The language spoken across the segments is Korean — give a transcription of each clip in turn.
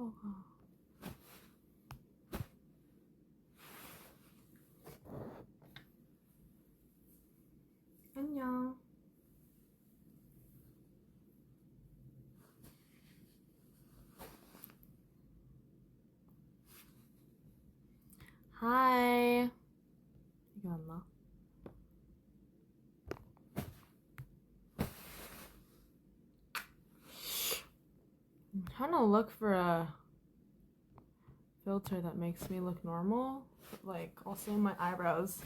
샤워가 안녕. 하이. 이게 맞나? I'm trying to look for a filter that makes me look normal, like also my eyebrows.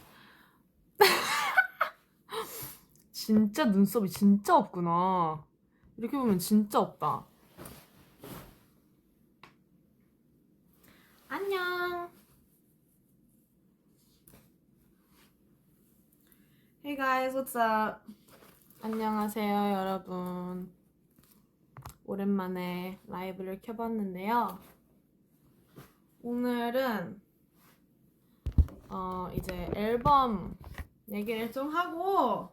진짜 눈썹이 진짜 없구나. 이렇게 보면 진짜 없다. 안녕. Hey guys, what's up? 안녕하세요, 여러분. 오랜만에 라이브를 켜봤는데요. 오늘은 이제 앨범 얘기를 좀 하고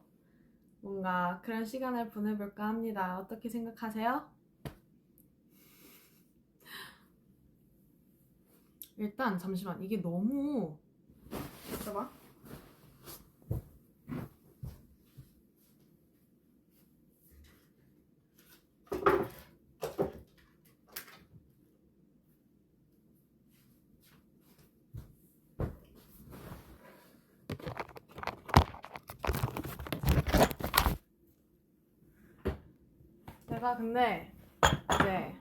뭔가 그런 시간을 보내볼까 합니다. 어떻게 생각하세요? 일단 잠시만, 이게 너무 잠깐만. 제가 근데 이제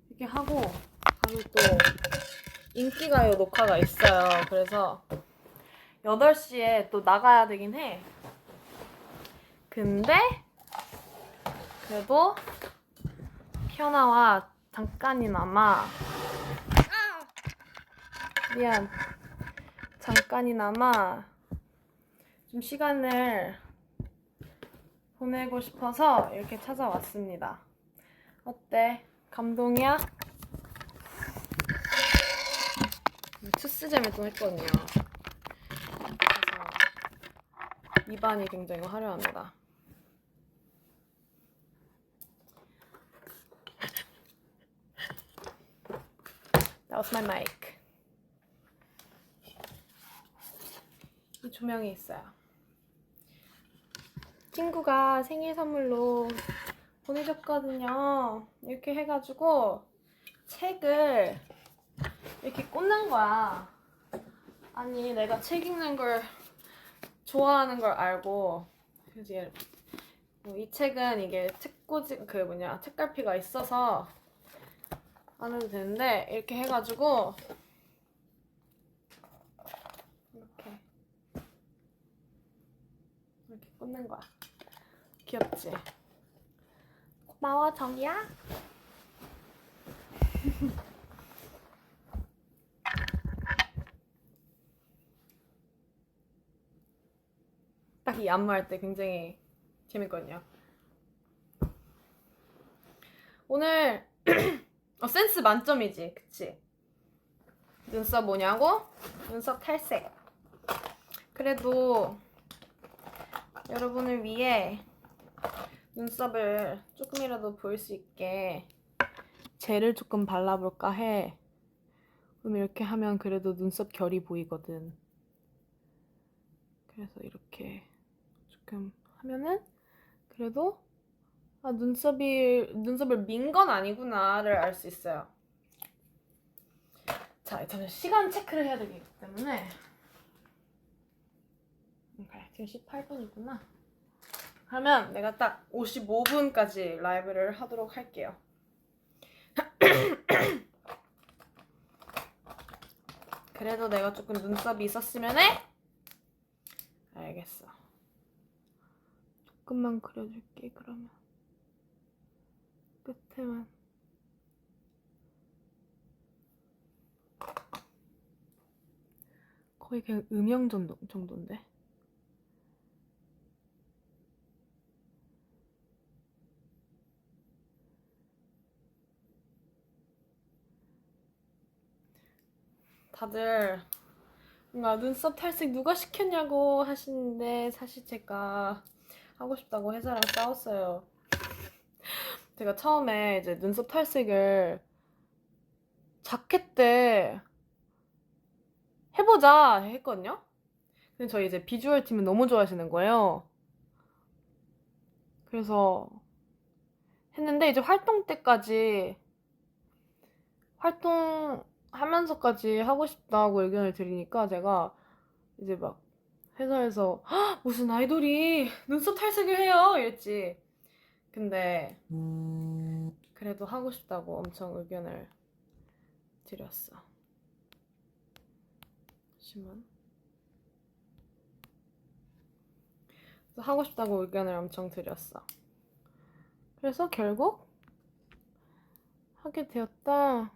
이렇게 하고 바로 또 인기가요 녹화가 있어요. 그래서 8시에 또 나가야 되긴 해. 근데 그래도 피어나와 잠깐이나마 미안 잠깐이나마 좀 시간을 보내고 싶어서 이렇게 찾아왔습니다. 어때? 감동이야? 투스잼을 좀 했거든요. 그래서 입안이 굉장히 화려합니다. That was my mic. 이 조명이 있어요. 친구가 생일 선물로 보내줬거든요. 이렇게 해가지고 책을 이렇게 꽂는 거야. 아니, 내가 책 읽는 걸 좋아하는 걸 알고, 그지? 이 책은 이게 책꽂이 책갈피가 있어서 안 해도 되는데 이렇게 해가지고 이렇게 꽂는 거야. 귀엽지? 고마워, 정이야. 딱 이 안무할 때 굉장히 재밌거든요. 오늘 센스 만점이지, 그치? 눈썹 뭐냐고? 눈썹 탈색. 그래도 여러분을 위해 눈썹을 조금이라도 보일 수 있게 젤을 조금 발라볼까 해. 그럼 이렇게 하면 그래도 눈썹 결이 보이거든. 그래서 이렇게 조금 하면은 그래도 눈썹을 민 건 아니구나를 알 수 있어요. 자, 잠시 시간 체크를 해야 되기 때문에. 오케이, 지금 18분이구나. 그러면 내가 딱 55분까지 라이브를 하도록 할게요. 그래도 내가 조금 눈썹이 있었으면 해? 알겠어. 조금만 그려줄게, 그러면. 끝에만. 거의 그냥 음영 정도인데? 다들 뭔가 눈썹 탈색 누가 시켰냐고 하시는데 사실 제가 하고 싶다고 회사랑 싸웠어요. 제가 처음에 이제 눈썹 탈색을 자켓 때 해보자 했거든요. 근데 저희 이제 비주얼 팀을 너무 좋아하시는 거예요. 그래서 했는데 이제 활동 때까지 활동하면서까지 하고 싶다고 의견을 드리니까 제가 이제 막 회사에서 무슨 아이돌이 눈썹 탈색을 해요 이랬지. 근데 그래도 하고 싶다고 엄청 의견을 드렸어. 잠시만. 하고 싶다고 의견을 엄청 드렸어. 그래서 결국 하게 되었다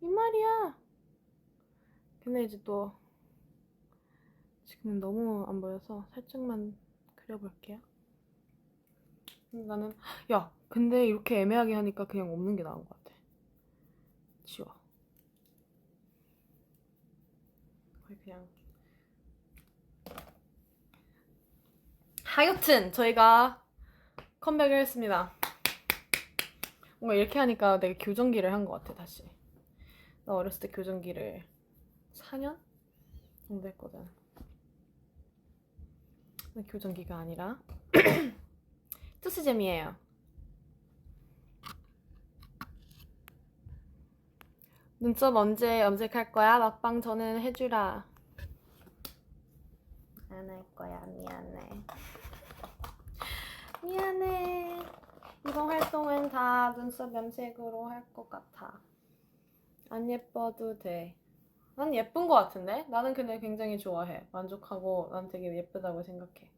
이 말이야. 근데 이제 또 지금은 너무 안 보여서 살짝만 그려볼게요. 나는 야 근데 이렇게 애매하게 하니까 그냥 없는 게 나은 것 같아. 지워. 거의 그냥. 하여튼 저희가 컴백을 했습니다. 뭔가 이렇게 하니까 내가 교정기를 한 것 같아. 다시 나 어렸을 때 교정기를 4년 정도 했거든. 교정기가 아니라 투스잼이에요. 눈썹 언제 염색할 거야? 막방 전엔 해주라. 안 할 거야. 미안해. 미안해. 이번 활동은 다 눈썹 염색으로 할 것 같아. 안 예뻐도 돼. 난 예쁜 것 같은데? 나는 근데 굉장히 좋아해. 만족하고 난 되게 예쁘다고 생각해.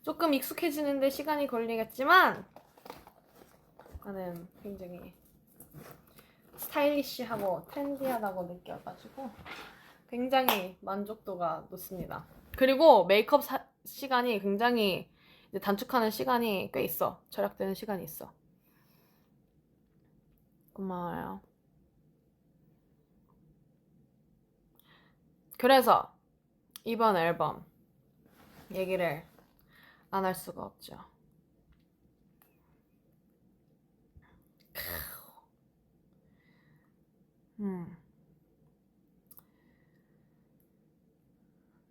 조금 익숙해지는데 시간이 걸리겠지만 나는 굉장히 스타일리시하고 트렌디하다고 느껴가지고 굉장히 만족도가 높습니다. 그리고 메이크업 시간이 굉장히 이제 단축하는 시간이 꽤 있어. 절약되는 시간이 있어. 고마워요. 그래서 이번 앨범 얘기를 안 할 수가 없죠.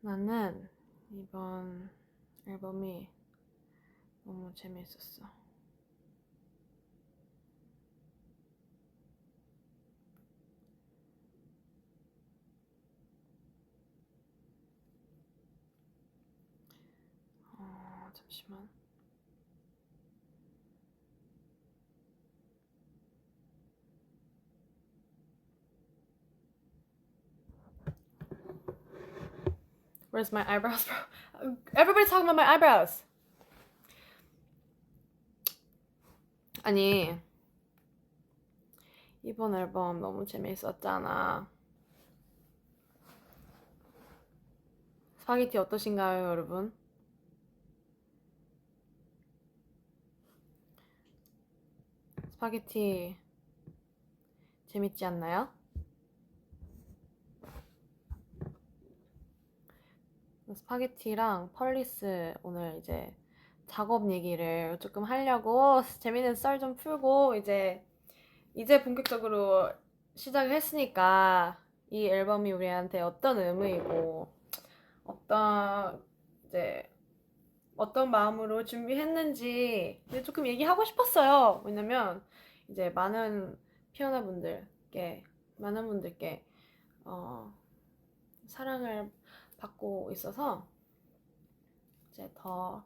나는 이번 앨범이 너무 재밌었어. 잠시만. Where's my eyebrows, bro? Everybody's talking about my eyebrows. 아니, 이번 앨범 너무 재밌었잖아. 스파게티 어떠신가요, 여러분? 스파게티 재밌지 않나요? 스파게티랑 펄리스 오늘 이제 작업 얘기를 조금 하려고 재밌는 썰 좀 풀고 이제 본격적으로 시작을 했으니까 이 앨범이 우리한테 어떤 의미이고 어떤 마음으로 준비했는지 조금 얘기하고 싶었어요. 왜냐면 이제 많은 피어나분들께 사랑을 받고 있어서 이제 더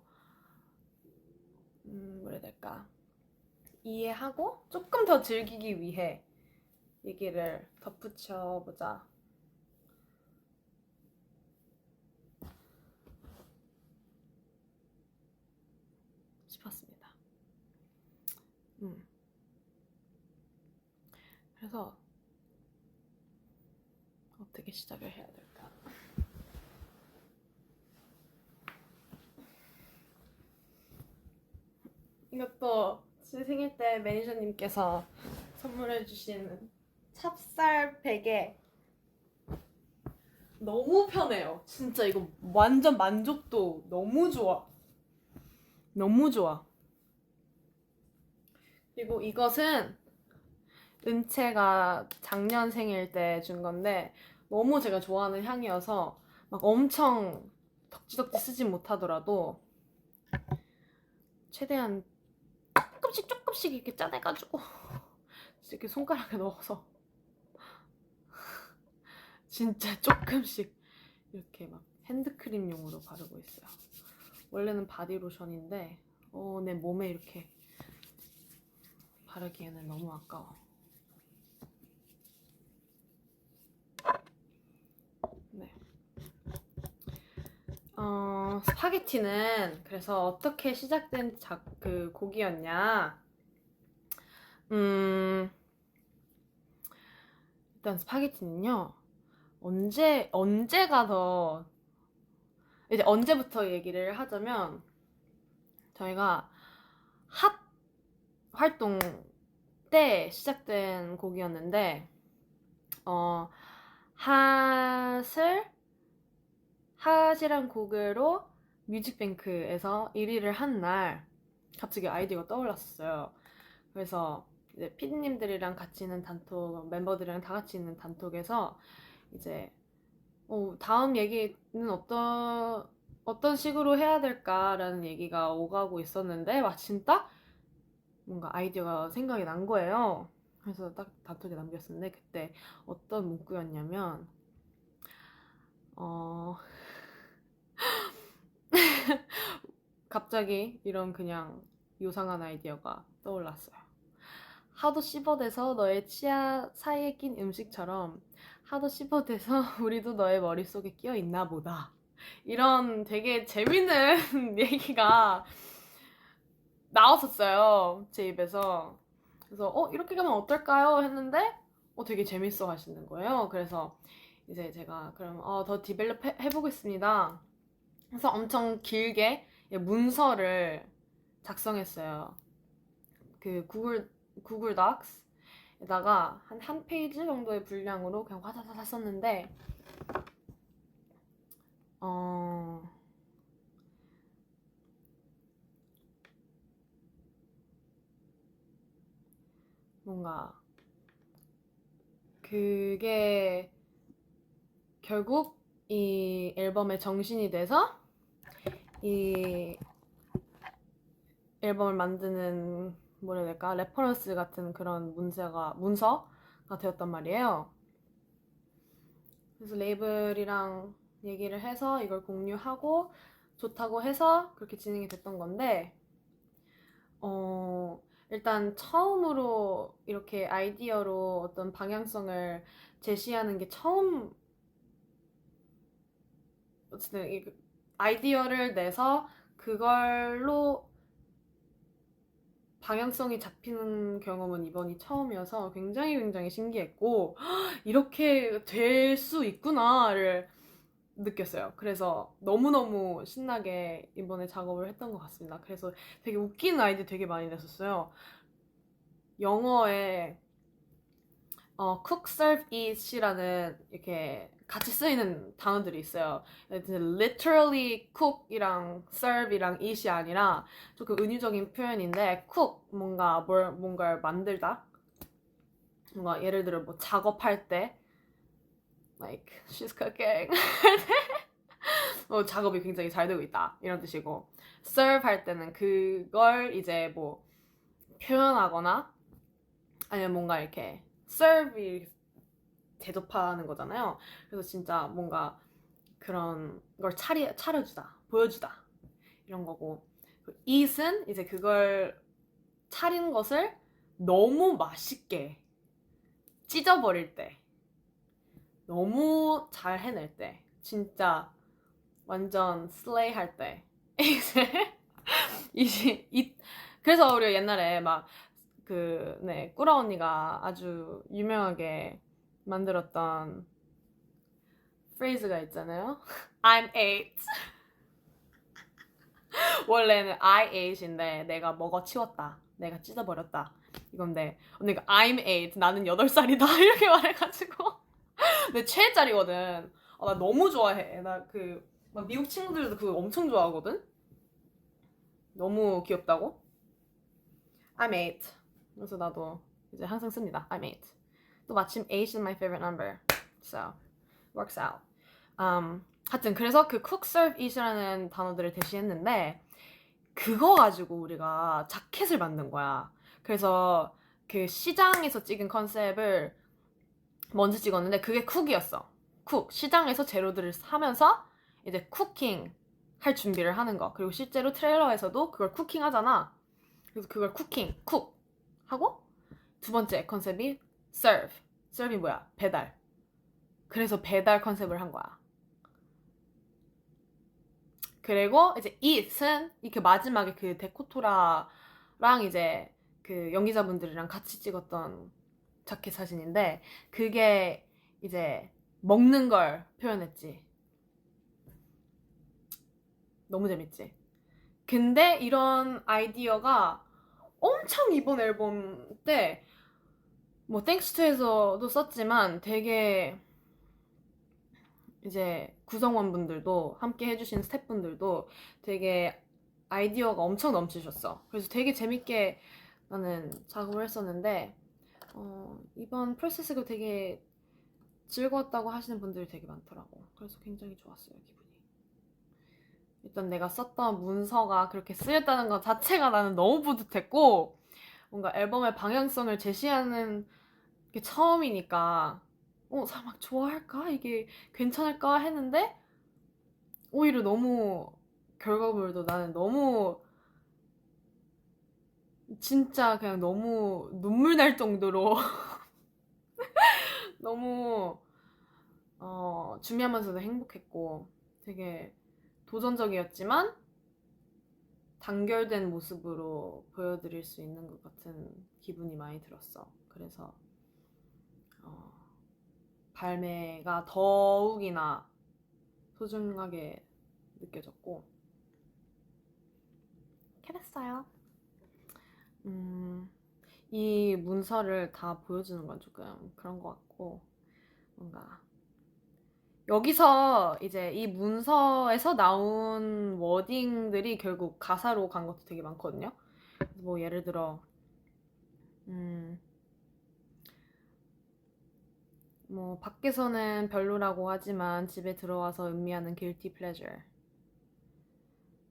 뭐라 해야 될까, 이해하고 조금 더 즐기기 위해 얘기를 덧붙여보자 싶었습니다. 그래서 어떻게 시작을 해야 될까? 이것도 제 생일 때 매니저님께서 선물해주신 찹쌀 베개 너무 편해요. 진짜 이거 완전 만족도 너무 좋아. 너무 좋아. 그리고 이것은 은채가 작년 생일 때 준 건데 너무 제가 좋아하는 향이어서 막 엄청 덕지덕지 쓰진 못하더라도 최대한 조금씩 이렇게 짜내가지고 이렇게 손가락에 넣어서 진짜 조금씩 이렇게 막 핸드크림용으로 바르고 있어요. 원래는 바디로션인데 내 몸에 이렇게 바르기에는 너무 아까워. 네. 스파게티는 그래서 어떻게 시작된 그 곡이었냐? 일단 스파게티는요. 언제가 더 이제 언제부터 얘기를 하자면 저희가 핫 활동 때 시작된 곡이었는데 핫이란 곡으로 뮤직뱅크에서 1위를 한 날 갑자기 아이디어가 떠올랐어요. 그래서 이제 피디님들이랑 같이 있는 단톡, 멤버들이랑 다 같이 있는 단톡에서 이제 다음 얘기는 어떤 식으로 해야 될까라는 얘기가 오가고 있었는데 마침 딱 뭔가 아이디어가 생각이 난 거예요. 그래서 딱 단톡에 남겼었는데 그때 어떤 문구였냐면 갑자기 이런 그냥 요상한 아이디어가 떠올랐어요. 하도 씹어대서 너의 치아 사이에 낀 음식처럼 하도 씹어대서 우리도 너의 머릿속에 끼어 있나 보다. 이런 되게 재밌는 얘기가 나왔었어요. 제 입에서. 그래서 이렇게 가면 어떨까요? 했는데 되게 재밌어 하시는 거예요. 그래서 이제 제가 그럼 더 디벨롭 해보겠습니다. 그래서 엄청 길게 문서를 작성했어요. 그 구글 닥스에다가 한 페이지 정도의 분량으로 그냥 화사사사 썼는데 뭔가 그게 결국 이 앨범의 정신이 돼서 이 앨범을 만드는 뭐라 해야 될까? 레퍼런스 같은 그런 문서가 되었단 말이에요. 그래서 레이블이랑 얘기를 해서 이걸 공유하고 좋다고 해서 그렇게 진행이 됐던 건데 일단 처음으로 이렇게 아이디어로 어떤 방향성을 제시하는 게 어쨌든 아이디어를 내서 그걸로 방향성이 잡히는 경험은 이번이 처음이어서 굉장히 신기했고 이렇게 될 수 있구나를 느꼈어요. 그래서 너무너무 신나게 이번에 작업을 했던 것 같습니다. 그래서 되게 웃기는 아이디어 되게 많이 냈었어요. 영어에 cook, serve, eat이라는 이렇게 같이 쓰이는 단어들이 있어요. literally cook이랑 serve이랑 eat이 아니라 조금 은유적인 표현인데 cook 뭔가를 만들다. 뭔가 예를 들어 뭐 작업할 때 like she's cooking 작업이 굉장히 잘 되고 있다 이런 뜻이고 serve 할 때는 그걸 이제 뭐 표현하거나 아니면 뭔가 이렇게 serve 대접하는 거잖아요. 그래서 진짜 뭔가 그런 걸 차려주다, 보여주다 이런 거고 eat은 이제 그걸 차린 것을 너무 맛있게 찢어버릴 때 너무 잘 해낼 때 진짜 완전 슬레이 할 때 그래서 우리 옛날에 막 꾸라 언니가 아주 유명하게 만들었던 프레이즈가 있잖아요. I'm eight. 원래는 I eight인데 내가 먹어치웠다. 내가 찢어버렸다. 이건데 언니가 I'm eight. 나는 8살이다. 이렇게 말해가지고 내 최애짤이거든. 나 너무 좋아해. 막 미국 친구들도 그거 엄청 좋아하거든. 너무 귀엽다고. I'm eight. 그래서 나도 이제 항상 씁니다. I'm 8. 또 마침 8 is my favorite number. So, works out. 하여튼 그래서 그 cook, serve, eat이라는 단어들을 대시했는데 그거 가지고 우리가 자켓을 만든 거야. 그래서 그 시장에서 찍은 컨셉을 먼저 찍었는데 그게 쿡이었어. 쿡. 시장에서 재료들을 사면서 이제 쿠킹 할 준비를 하는 거. 그리고 실제로 트레일러에서도 그걸 쿠킹 하잖아. 그래서 그걸 쿠킹, 쿡 하고 두 번째 컨셉이 serve. serve이 뭐야? 배달. 그래서 배달 컨셉을 한 거야. 그리고 이제 eat은 이렇게 마지막에 그 데코토라랑 이제 그 연기자분들이랑 같이 찍었던 자켓 사진인데 그게 이제 먹는 걸 표현했지. 너무 재밌지? 근데 이런 아이디어가 엄청 이번 앨범 때 뭐 땡스 투에서도 썼지만 되게 이제 구성원분들도 함께 해주신 스태프분들도 되게 아이디어가 엄청 넘치셨어. 그래서 되게 재밌게 나는 작업을 했었는데 이번 프로세스가 되게 즐거웠다고 하시는 분들이 되게 많더라고. 그래서 굉장히 좋았어요, 기분이. 일단 내가 썼던 문서가 그렇게 쓰였다는 것 자체가 나는 너무 뿌듯했고 뭔가 앨범의 방향성을 제시하는 게 처음이니까 사람 막 좋아할까? 이게 괜찮을까? 했는데 오히려 너무 결과물도 나는 너무 진짜 그냥 너무 눈물 날 정도로 너무 준비하면서도 행복했고 되게 도전적이었지만 단결된 모습으로 보여드릴 수 있는 것 같은 기분이 많이 들었어. 그래서 발매가 더욱이나 소중하게 느껴졌고 그랬어요. 이 문서를 다 보여주는 건 조금 그런 것 같고 뭔가 여기서 이제 이 문서에서 나온 워딩들이 결국 가사로 간 것도 되게 많거든요. 뭐 예를 들어 뭐 밖에서는 별로라고 하지만 집에 들어와서 음미하는 guilty pleasure.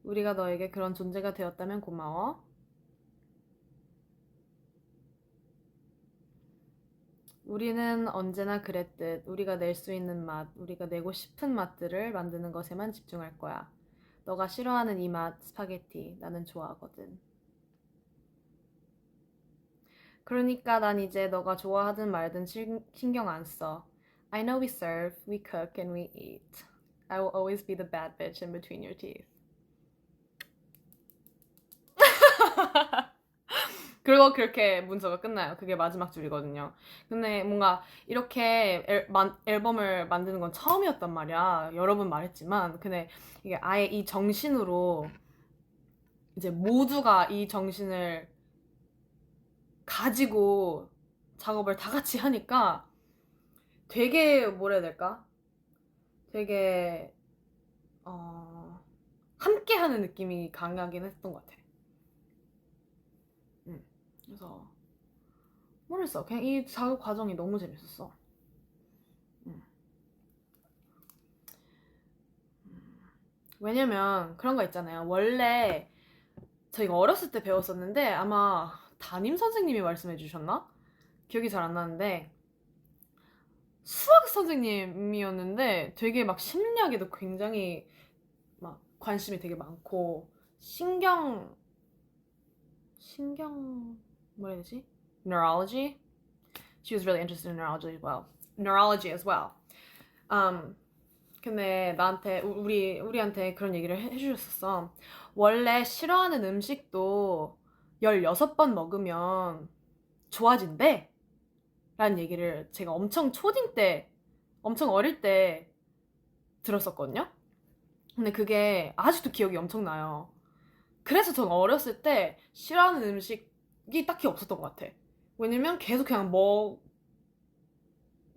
우리가 너에게 그런 존재가 되었다면 고마워. 우리는 언제나 그랬듯 우리가 낼 수 있는 맛, 우리가 내고 싶은 맛들을 만드는 것에만 집중할 거야. 너가 싫어하는 이 맛, 스파게티, 나는 좋아하거든. 그러니까 난 이제 너가 좋아하든 말든 신경 안 써. I know we serve, we cook, and we eat. I will always be the bad bitch in between your teeth. 그리고 그렇게 문서가 끝나요. 그게 마지막 줄이거든요. 근데 뭔가 이렇게 앨범을 만드는 건 처음이었단 말이야. 여러 번 말했지만. 근데 이게 아예 이 정신으로 이제 모두가 이 정신을 가지고 작업을 다 같이 하니까 되게 뭐라 해야 될까? 되게 함께 하는 느낌이 강하긴 했던 것 같아. 그래서 모르겠어. 그냥 이 작업 과정이 너무 재밌었어. 왜냐면 그런 거 있잖아요. 원래 저희가 어렸을 때 배웠었는데 아마 담임 선생님이 말씀해 주셨나? 기억이 잘 안 나는데 수학 선생님이었는데 되게 막 심리학에도 굉장히 막 관심이 되게 많고 신경 뭐라 해야 되지? Neurology? She was really interested in neurology as well. Neurology as well. 근데 나한테 우리한테 그런 얘기를 해주셨었어. 원래 싫어하는 음식도 16번 먹으면 좋아진대. 라는 얘기를 제가 엄청 초딩 때, 엄청 어릴 때 들었었거든요. 근데 그게 아직도 기억이 엄청 나요. 그래서 전 어렸을 때 싫어하는 음식이 딱히 없었던 것 같아. 왜냐면 계속 그냥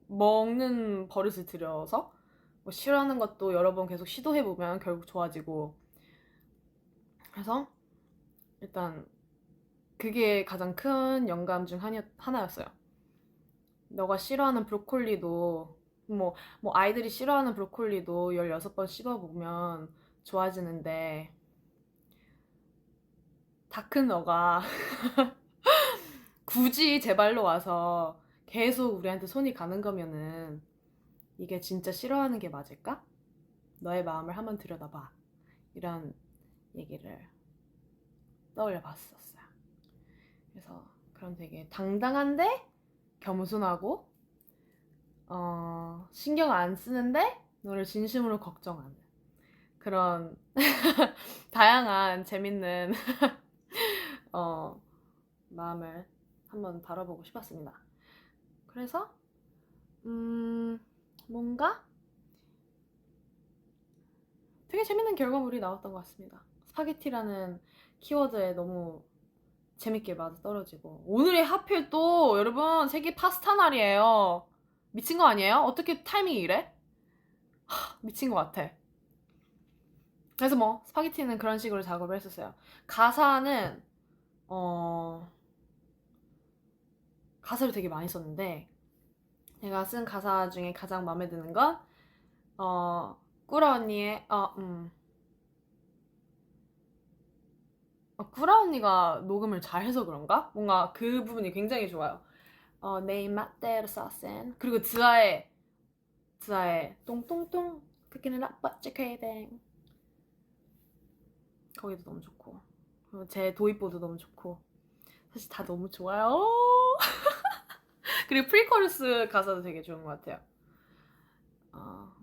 먹는 버릇을 들여서 뭐 싫어하는 것도 여러 번 계속 시도해보면 결국 좋아지고. 그래서 일단 그게 가장 큰 영감 중 하나였어요. 너가 싫어하는 브로콜리도 뭐 아이들이 싫어하는 브로콜리도 16번 씹어보면 좋아지는데 다 큰 너가 굳이 제 발로 와서 계속 우리한테 손이 가는 거면은 이게 진짜 싫어하는 게 맞을까? 너의 마음을 한번 들여다봐. 이런 얘기를 떠올려 봤었어요. 그래서 그런 되게 당당한데 겸손하고 신경 안 쓰는데 너를 진심으로 걱정하는 그런 다양한 재밌는 마음을 한번 다뤄보고 싶었습니다. 그래서 뭔가 되게 재밌는 결과물이 나왔던 것 같습니다. 스파게티라는 키워드에 너무 재밌게 맞아떨어지고 오늘이 하필 또 여러분 세계 파스타 날이에요. 미친 거 아니에요? 어떻게 타이밍이 이래? 미친 것 같아. 그래서 뭐 스파게티는 그런 식으로 작업을 했었어요. 가사는 가사를 되게 많이 썼는데 제가 쓴 가사 중에 가장 마음에 드는 건 꾸라 언니의 꾸라 언니가 녹음을 잘해서 그런가? 뭔가 그 부분이 굉장히 좋아요. 내 입맛대로 써센 그리고 드아의 똥똥똥 그기는 나빠지 크레이뱅 거기도 너무 좋고 그리고 제 도입보도 너무 좋고 사실 다 너무 좋아요. 그리고 프리코러스 가사도 되게 좋은 것 같아요.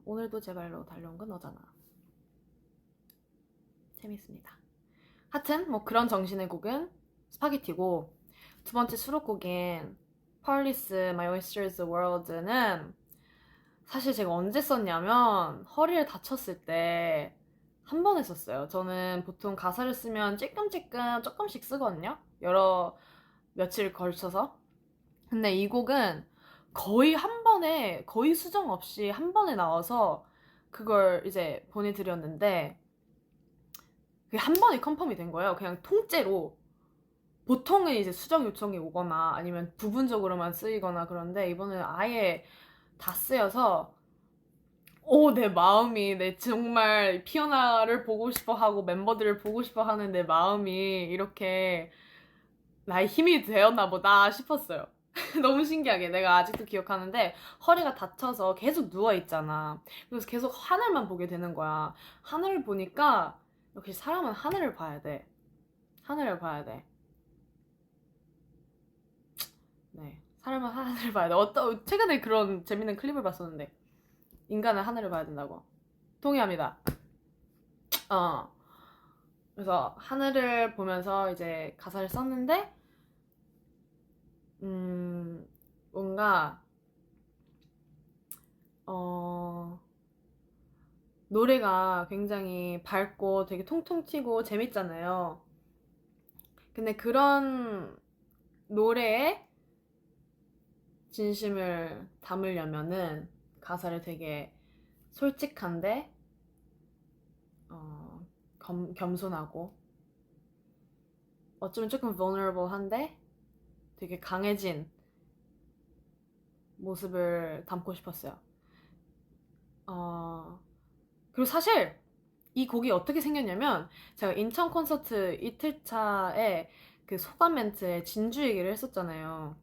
오늘도 제 발로 달려온 건 너잖아. 재밌습니다. 하여튼 뭐 그런 정신의 곡은 스파게티고 두 번째 수록곡인 펄리스 My Oyster's World는 사실 제가 언제 썼냐면 허리를 다쳤을 때 한 번 했었어요. 저는 보통 가사를 쓰면 찔끔찔끔 조금씩 쓰거든요. 며칠 걸쳐서. 근데 이 곡은 거의 한 번에 거의 수정 없이 한 번에 나와서 그걸 이제 보내드렸는데 그게 한 번에 컨펌이 된 거예요. 그냥 통째로. 보통은 이제 수정 요청이 오거나 아니면 부분적으로만 쓰이거나 그런데 이번에는 아예 다 쓰여서 내 마음이 정말 피어나를 보고 싶어 하고 멤버들을 보고 싶어 하는 내 마음이 이렇게 나의 힘이 되었나 보다 싶었어요. 너무 신기하게 내가 아직도 기억하는데 허리가 다쳐서 계속 누워있잖아. 그래서 계속 하늘만 보게 되는 거야. 하늘을 보니까 역시 사람은 하늘을 봐야 돼. 하늘을 봐야 돼. 네, 사람은 하늘을 봐야 돼. 최근에 그런 재밌는 클립을 봤었는데 인간은 하늘을 봐야 된다고. 동의합니다. 그래서 하늘을 보면서 이제 가사를 썼는데 뭔가 노래가 굉장히 밝고 되게 통통 튀고 재밌잖아요. 근데 그런 노래에 진심을 담으려면은 가사를 되게 솔직한데 겸손하고 어쩌면 조금 vulnerable한데 되게 강해진 모습을 담고 싶었어요. 그리고 사실 이 곡이 어떻게 생겼냐면 제가 인천 콘서트 이틀차에 그 소감 멘트에 진주 얘기를 했었잖아요.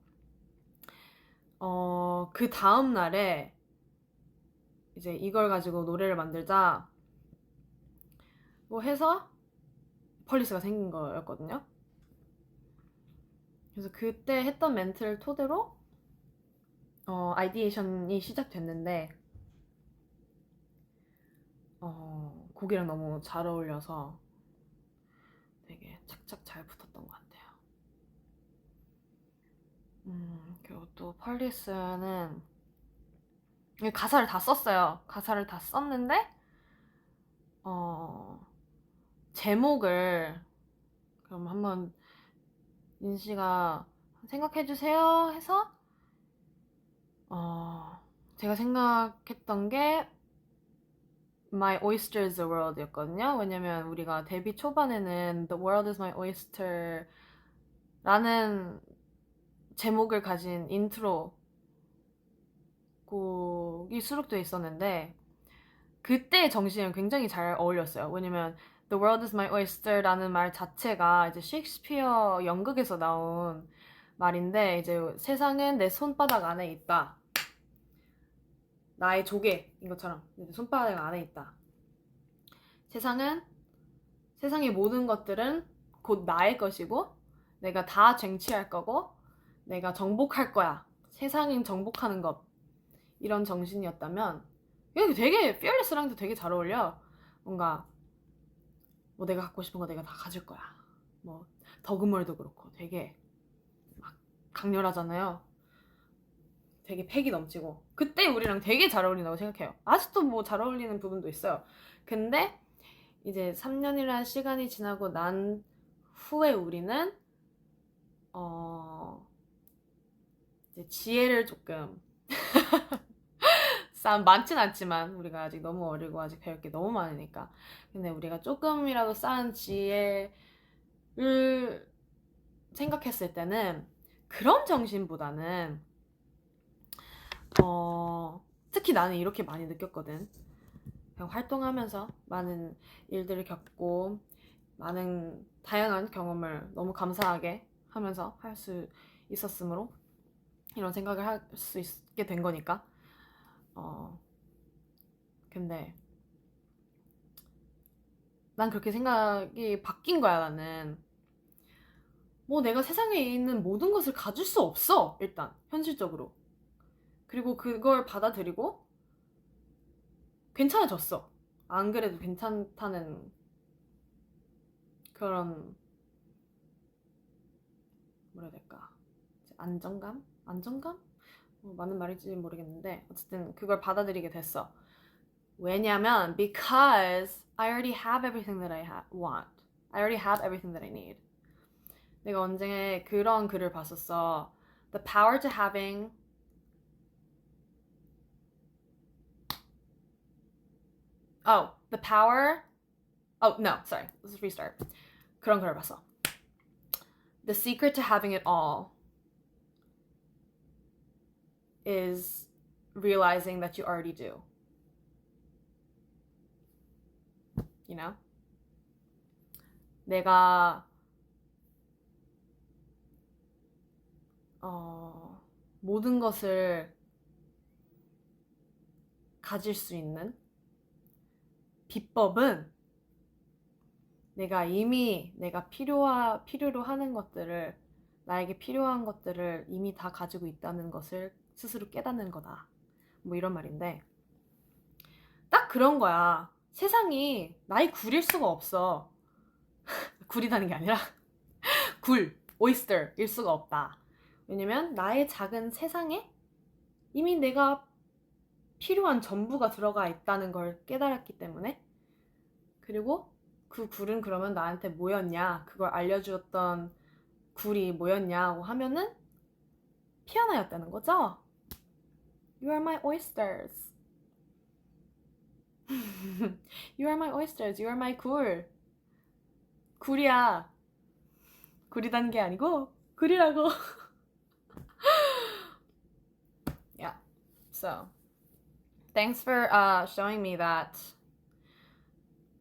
그 다음 날에 이제 이걸 가지고 노래를 만들자 뭐 해서 펄리스가 생긴 거였거든요. 그래서 그때 했던 멘트를 토대로 아이디에이션이 시작됐는데 곡이랑 너무 잘 어울려서 되게 착착 잘 붙었던 것 같아요. 그리고 또 펄리스는 가사를 다 썼어요. 가사를 다 썼는데 제목을 그럼 한번 민씨가 생각해주세요 해서 제가 생각했던 게 My Oyster is the World 였거든요. 왜냐면 우리가 데뷔 초반에는 The World is my oyster 라는 제목을 가진 인트로 곡이 수록되어 있었는데 그때의 정신이랑 굉장히 잘 어울렸어요. 왜냐면 The world is my oyster라는 말 자체가 이제 셰익스피어 연극에서 나온 말인데 이제 세상은 내 손바닥 안에 있다. 나의 조개인 것처럼 내 손바닥 안에 있다. 세상의 모든 것들은 곧 나의 것이고 내가 다 쟁취할 거고 내가 정복할 거야. 세상인 정복하는 것. 이런 정신이었다면 이게 되게 fearless랑도 되게 잘 어울려. 뭔가 뭐 내가 갖고 싶은 거 내가 다 가질 거야. 뭐 더그몰도 그렇고 되게 막 강렬하잖아요. 되게 패기 넘치고 그때 우리랑 되게 잘 어울린다고 생각해요. 아직도 뭐 잘 어울리는 부분도 있어요. 근데 이제 3년이라는 시간이 지나고 난 후에 우리는 이제 지혜를 조금 많진 않지만 우리가 아직 너무 어리고 아직 배울 게 너무 많으니까 근데 우리가 조금이라도 쌓은 지혜를 생각했을 때는 그런 정신보다는 특히 나는 이렇게 많이 느꼈거든. 그냥 활동하면서 많은 일들을 겪고 많은 다양한 경험을 너무 감사하게 하면서 할 수 있었으므로 이런 생각을 할 수 있게 된 거니까 근데 난 그렇게 생각이 바뀐 거야. 나는 뭐 내가 세상에 있는 모든 것을 가질 수 없어. 일단 현실적으로. 그리고 그걸 받아들이고 괜찮아졌어. 안 그래도 괜찮다는 그런 뭐라 해야 될까? 안정감? 안정감? 맞는 말인지 모르겠는데 어쨌든 그걸 받아들이게 됐어. 왜냐면 because I already have everything that I want. I already have everything that I need. 내가 언제 그런 글을 봤었어. The power to having the power no, sorry. Let's restart. 그런 글을 봤어. The secret to having it all is realizing that you already do. You know? 내가 모든 것을 가질 수 있는 비법은 내가 이미 내가 필요로 하는 것들을 나에게 필요한 것들을 이미 다 가지고 있다는 것을 스스로 깨닫는 거다. 뭐 이런 말인데 딱 그런 거야. 세상이 나의 굴일 수가 없어. 굴이라는 게 아니라 오이스터일 수가 없다. 왜냐면 나의 작은 세상에 이미 내가 필요한 전부가 들어가 있다는 걸 깨달았기 때문에 그리고 그 굴은 그러면 나한테 뭐였냐 그걸 알려주었던 굴이 뭐였냐고 하면은 피아노였다는 거죠. You are my oysters. You are my oysters. You are my 굴. 굴이야. 굴이라는 게 아니고 굴이라고. Yeah. So, thanks for showing me that,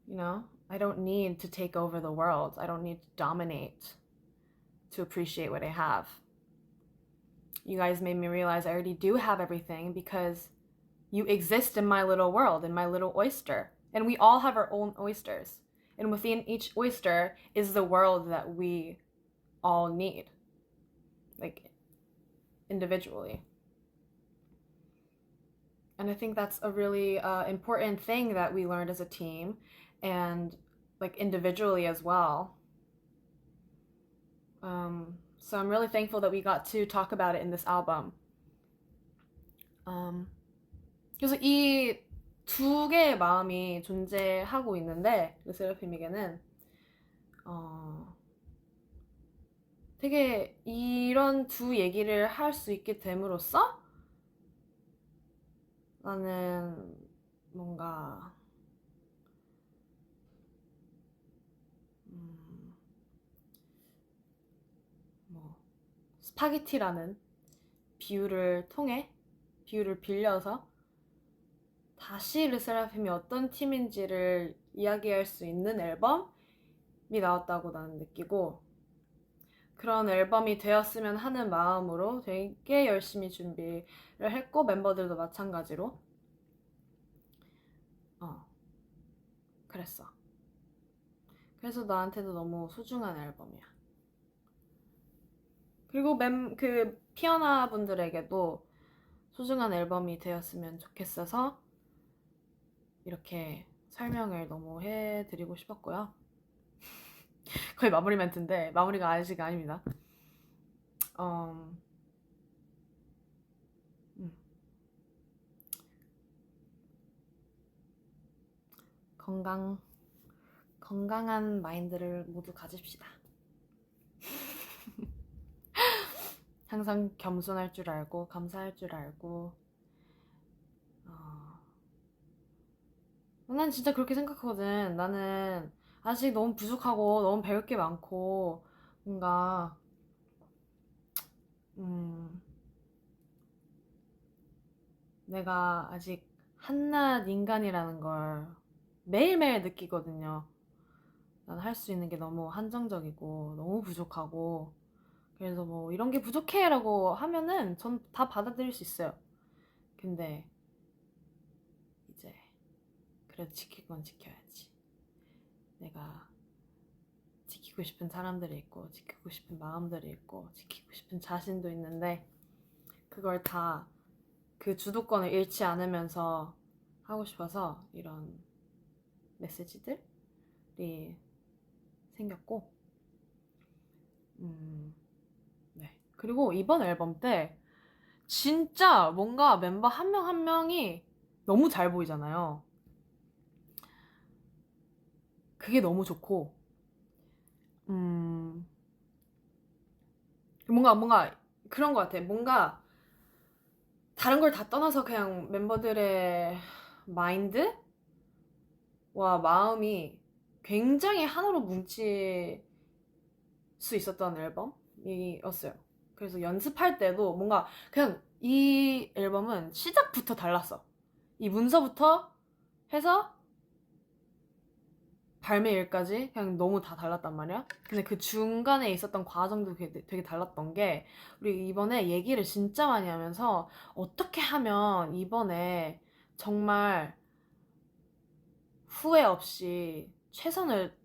you know, I don't need to take over the world. I don't need to dominate to appreciate what I have. You guys made me realize I already do have everything because you exist in my little world, in my little oyster. And we all have our own oysters. And within each oyster is the world that we all need, like individually. And I think that's a really important thing that we learned as a team and like individually as well. So I'm really thankful that we got to talk about it in this album. 그래서 이 두 개의 마음이 존재하고 있는데 르세라핌에게는 되게 이런 두 얘기를 할 수 있게 됨으로써 나는 뭔가 스파게티라는 비유를 빌려서 다시 르세라핌이 어떤 팀인지를 이야기할 수 있는 앨범이 나왔다고 나는 느끼고, 그런 앨범이 되었으면 하는 마음으로 되게 열심히 준비를 했고, 멤버들도 마찬가지로 그랬어. 그래서 나한테도 너무 소중한 앨범이야. 그리고 그 피어나 분들에게도 소중한 앨범이 되었으면 좋겠어서 이렇게 설명을 너무 해드리고 싶었고요. 거의 마무리 멘트인데 마무리가 아직 아닙니다. 건강한 마인드를 모두 가집시다. 항상 겸손할 줄 알고 감사할 줄 알고. 난 진짜 그렇게 생각하거든. 나는 아직 너무 부족하고 너무 배울 게 많고 뭔가 내가 아직 한낱 인간이라는 걸 매일매일 느끼거든요. 난 할 수 있는 게 너무 한정적이고 너무 부족하고, 그래서 뭐 이런 게 부족해 라고 하면은 전 다 받아들일 수 있어요. 근데 이제 그래도 지킬 건 지켜야지. 내가 지키고 싶은 사람들이 있고 지키고 싶은 마음들이 있고 지키고 싶은 자신도 있는데, 그걸 다 그 주도권을 잃지 않으면서 하고 싶어서 이런 메시지들이 생겼고, 네. 그리고 이번 앨범 때 진짜 뭔가 멤버 한 명 한 명이 너무 잘 보이잖아요. 그게 너무 좋고, 뭔가 그런 것 같아. 뭔가 다른 걸 다 떠나서 그냥 멤버들의 마인드와 마음이 굉장히 하나로 뭉칠 수 있었던 앨범이었어요. 그래서 연습할 때도 뭔가 그냥 이 앨범은 시작부터 달랐어. 이 문서부터 해서 발매일까지 그냥 너무 다 달랐단 말이야. 근데 그 중간에 있었던 과정도 되게 달랐던 게, 우리 이번에 얘기를 진짜 많이 하면서 어떻게 하면 이번에 정말 후회 없이 최선을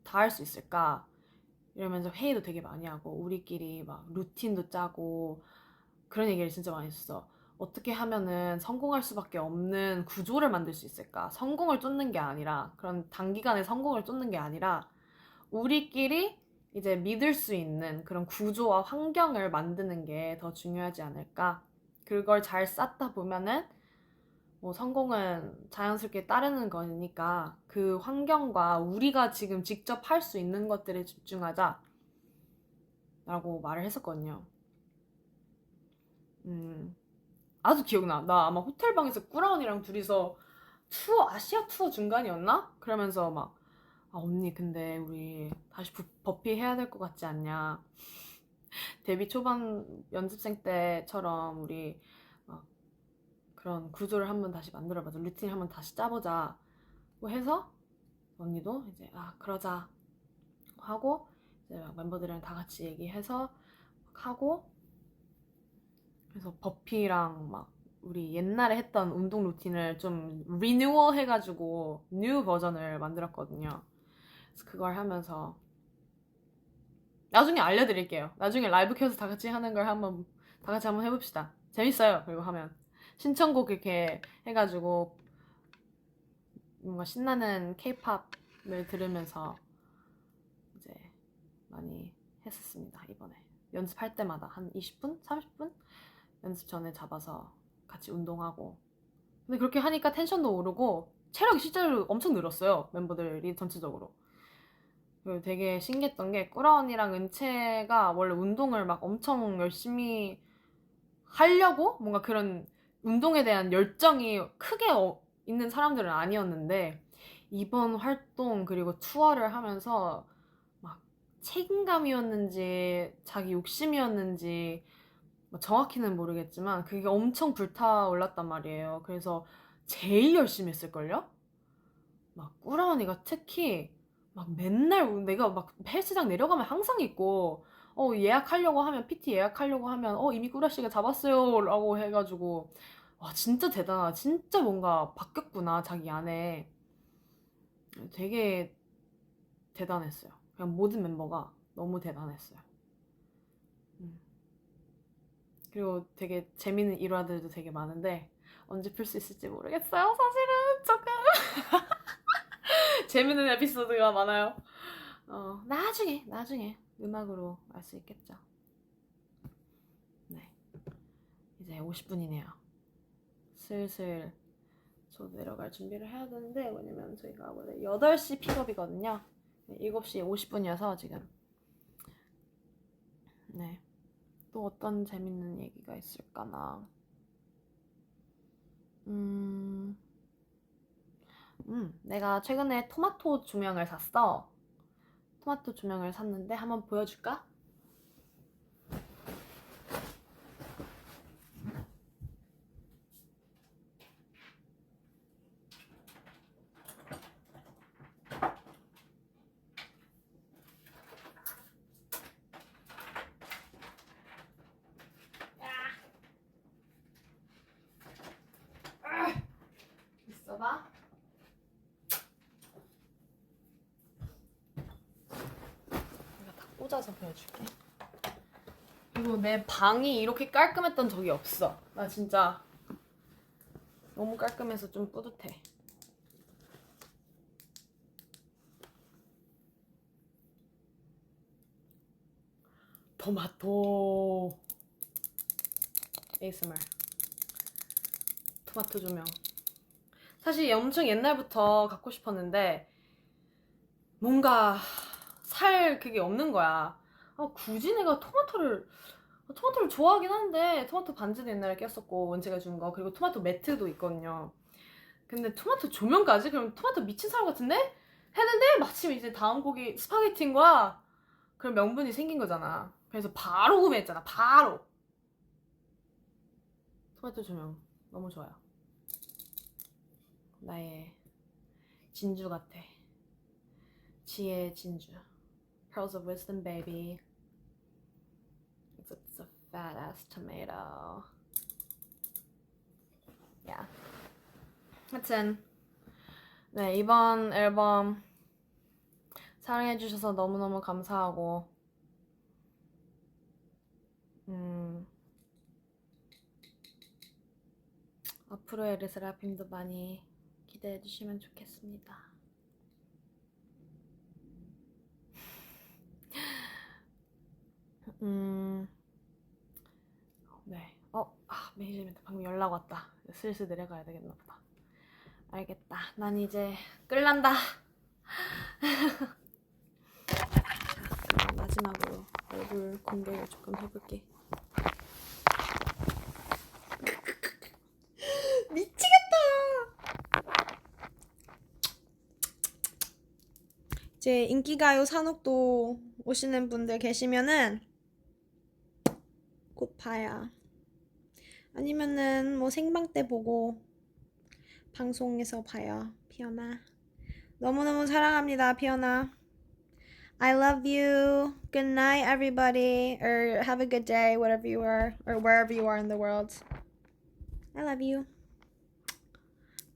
다할 수 있을까 이러면서 회의도 되게 많이 하고 우리끼리 막 루틴도 짜고 그런 얘기를 진짜 많이 했어. 어떻게 하면은 성공할 수밖에 없는 구조를 만들 수 있을까? 성공을 쫓는 게 아니라, 그런 단기간에 성공을 쫓는 게 아니라 우리끼리 이제 믿을 수 있는 그런 구조와 환경을 만드는 게 더 중요하지 않을까? 그걸 잘 쌓다 보면은 뭐 성공은 자연스럽게 따르는 거니까 그 환경과 우리가 지금 직접 할 수 있는 것들에 집중하자 라고 말을 했었거든요. 아주 기억나. 나 아마 호텔방에서 꾸라언니랑 둘이서 아시아 투어 중간이었나? 그러면서 막, 언니 근데 우리 다시 버피 해야 될 것 같지 않냐? 데뷔 초반 연습생 때처럼 우리 그런 구조를 한번 다시 만들어보자, 루틴을 한번 다시 짜보자 해서 언니도 이제 그러자 하고, 이제 멤버들이랑 다 같이 얘기해서 하고, 그래서 버피랑 막 우리 옛날에 했던 운동 루틴을 좀 리뉴얼 해가지고 뉴 버전을 만들었거든요. 그래서 그걸 하면서 나중에 알려드릴게요. 나중에 라이브 켜서 다 같이 하는 걸 다 같이 한번 해봅시다. 재밌어요. 그리고 하면 신청곡 이렇게 해가지고 뭔가 신나는 케이팝을 들으면서 이제 많이 했었습니다. 이번에 연습할 때마다 한 20분? 30분? 연습 전에 잡아서 같이 운동하고. 근데 그렇게 하니까 텐션도 오르고 체력이 실제로 엄청 늘었어요. 멤버들이 전체적으로. 그리고 되게 신기했던 게, 꾸라 언니랑 은채가 원래 운동을 막 엄청 열심히 하려고 뭔가 그런 운동에 대한 열정이 크게 있는 사람들은 아니었는데, 이번 활동 그리고 투어를 하면서 막 책임감이었는지 자기 욕심이었는지 뭐 정확히는 모르겠지만 그게 엄청 불타올랐단 말이에요. 그래서 제일 열심히 했을걸요? 막 꾸라 언니가 특히 막 맨날 내가 막 헬스장 내려가면 항상 있고 예약하려고 하면 PT 예약하려고 하면 이미 꾸라 씨가 잡았어요 라고 해가지고 와 진짜 대단하다. 진짜 뭔가 바뀌었구나 자기 안에. 되게 대단했어요. 그냥 모든 멤버가 너무 대단했어요. 그리고 되게 재밌는 일화들도 되게 많은데 언제 풀 수 있을지 모르겠어요. 사실은 조금 재밌는 에피소드가 많아요. 나중에 음악으로 알 수 있겠죠. 네, 이제 50분이네요. 슬슬 저 내려갈 준비를 해야 되는데 왜냐면 저희가 원래 8시 픽업이거든요. 7시 50분이어서 지금. 네, 또 어떤 재밌는 얘기가 있을까나. 내가 최근에 토마토 조명을 샀어. 토마토 조명을 샀는데 한번 보여줄까? 있어봐. 내가 다 꽂아서 보여줄게. 그리고 내 방이 이렇게 깔끔했던 적이 없어. 나 진짜 너무 깔끔해서 좀 뿌듯해. 토마토 ASMR 토마토 조명. 사실 엄청 옛날부터 갖고 싶었는데 뭔가 살 그게 없는 거야. 굳이 내가 토마토를 좋아하긴 한데 토마토 반지도 옛날에 꼈었고 원재가 준 거. 그리고 토마토 매트도 있거든요. 근데 토마토 조명까지? 그럼 토마토 미친 사람 같은데? 했는데 마침 이제 다음 곡이 스파게티인 거야. 그럼 명분이 생긴 거잖아. 그래서 바로 구매했잖아. 바로. 토마토 조명 너무 좋아요. 나의 진주 같아. 지혜의 진주. Pearls of Wisdom, baby. It's a fat ass tomato. Yeah. 하여튼 네, 이번 앨범 사랑해주셔서 너무너무 감사하고 앞으로의 르세라핌도 많이 기대해주시면 좋겠습니다. 네. 매니저님한테 방금 연락 왔다. 슬슬 내려가야 되겠나 보다. 알겠다. 난 이제 끌란다. 자, 그럼 마지막으로 얼굴 공개를 조금 해볼게. 미치겠다. 이제 인기가요 산옥도 오시는 분들 계시면은 곧 봐요. 아니면은 뭐 생방 때 보고 방송에서 봐요. 피어나. 너무너무 사랑합니다, 피어나. I love you. Good night, everybody. Or have a good day, whatever you are, or wherever you are in the world. I love you.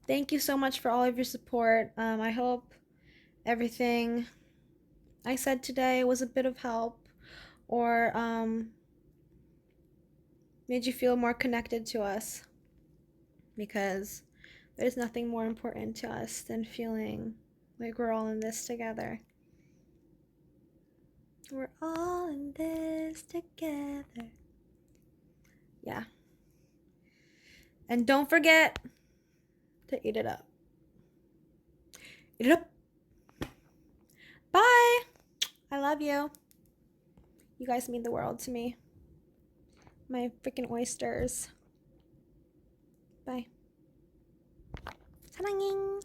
Thank you so much for all of your support. I hope everything I said today was a bit of help or made you feel more connected to us, because there's nothing more important to us than feeling like we're all in this together. We're all in this together. Yeah. And don't forget to eat it up. Eat it up. Bye. I love you. You guys mean the world to me. My freaking oysters. Bye. 사랑해.